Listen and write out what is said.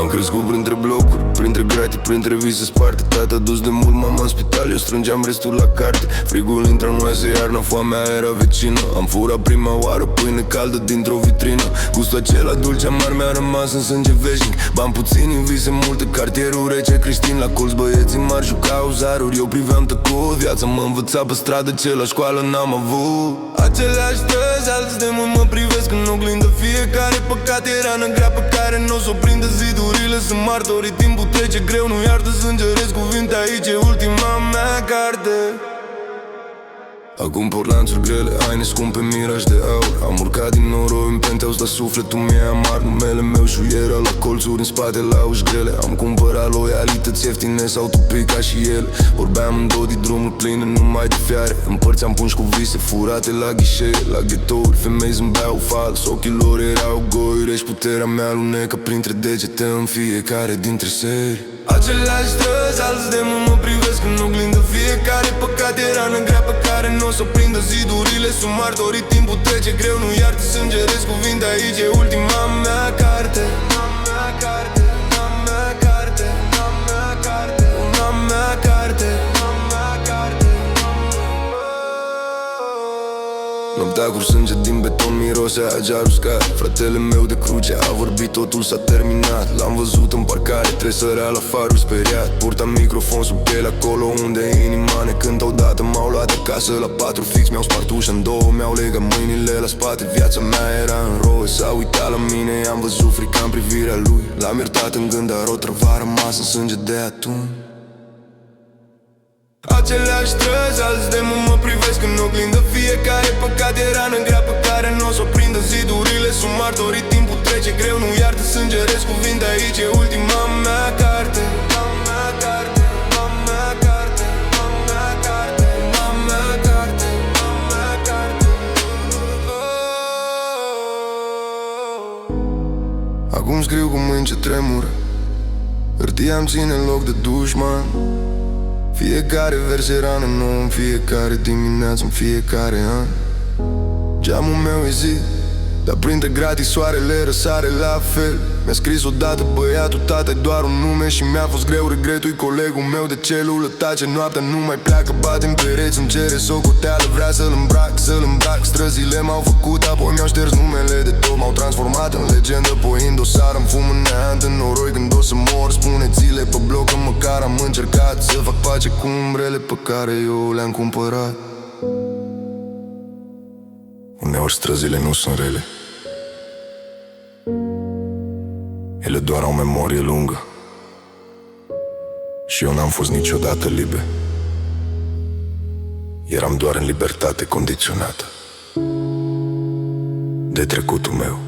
Am crescut printre blocuri, printre gratii, printre vise sparte. Tata dus de mult, mama în spital, eu strângeam restul la carte. Frigul intră în oase, iarna, foamea era vecină. Am furat prima oară pâine caldă dintr-o vitrină. Gustul acela dulce amar mi-a rămas în sânge veșnic. Bani puțini în vise multe, cartierul rece creștin. La colț băieții mari jucau zaruri, eu priveam tăcut. Viața mă învăța pe stradă, ce la școală n-am avut. Aceleași străzi, alți demoni mă privesc în oglindă. Fiecare păcat era grea pe care n-o s-o prindă. Zidurile sunt martorii, timpul trece greu, nu iartă, sângeresc cuvinte. Aici e ultima mea carte. Acum por lanțuri grele, haine scumpe, miraj de aur. Am urcat din noroi în penthouse, dar sufletul mi-e amar. Numele meu șuiera la colțuri, în spate la uși grele. Am cumpărat loialități ieftine sau tupii ca și ele. Vorbeam în dodi, drumul plin numai de fiare. Împărțeam pungi cu vise furate la ghișee, la ghetouri. Femei zâmbeau fals, ochii lor erau goi reși. Puterea mea alunecă printre degete în fiecare dintre seri. Aceleași străzi, alți demoni mă privesc în oglindă. Fiecare păcat era grea pe care n-o s-o prindă. Zidurile sunt martorii, timpul trece greu, nu iartă, sângeresc cuvinte. Aici e ultima mea carte. Noaptea cu sânge din beton, mirose agea uscat. Fratele meu de cruce a vorbit, totul s-a terminat. L-am văzut în parcare, tresărea la farul speriat. Purtam microfon sub piele acolo unde inima ne cântă. Odată m-au luat acasă la 4 fix, mi-au spart ușa în două, mi-au legat mâinile la spate. Viața mea era în roe, s-a uitat la mine, am văzut frica în privirea lui. L-am iertat în gând, dar o trăva a rămas în sânge de atunci. Aceleași străzi, alți demoni mă privesc în oglindă. Fiecare păcat era grea pe care n-o s-o prindă. Zidurile sunt martorii, timpul trece greu, nu iartă, sângeresc cuvinte. Aici e ultima mea carte. Acum scriu cu mâini ce tremură, hârtia îmi ține loc de dușman. Fiecare vers era nou în fiecare dimineață, în fiecare an. Geamul meu e zi, dar printre gratii soarele răsare la fel. Mi-a scris odată băiatul, tata-i doar un nume și mi-a fost greu, regretul-i colegul meu de celulă. Tace noaptea, nu mai pleacă, bate în pereți, îmi cere socoteală. Vrea să-l îmbrac, străzile m-au făcut, apoi mi-au șters numele de tot. M-au transformat în legendă, poind o sară, îmi fum în neant în noroi. Când o să mor, spune zile pe bloc că măcar am încercat să fac pace cu umbrele pe care eu le-am cumpărat. Uneori străzile nu sunt rele, ele doar au memorie lungă. Și eu n-am fost niciodată liber, eram doar în libertate condiționată de trecutul meu.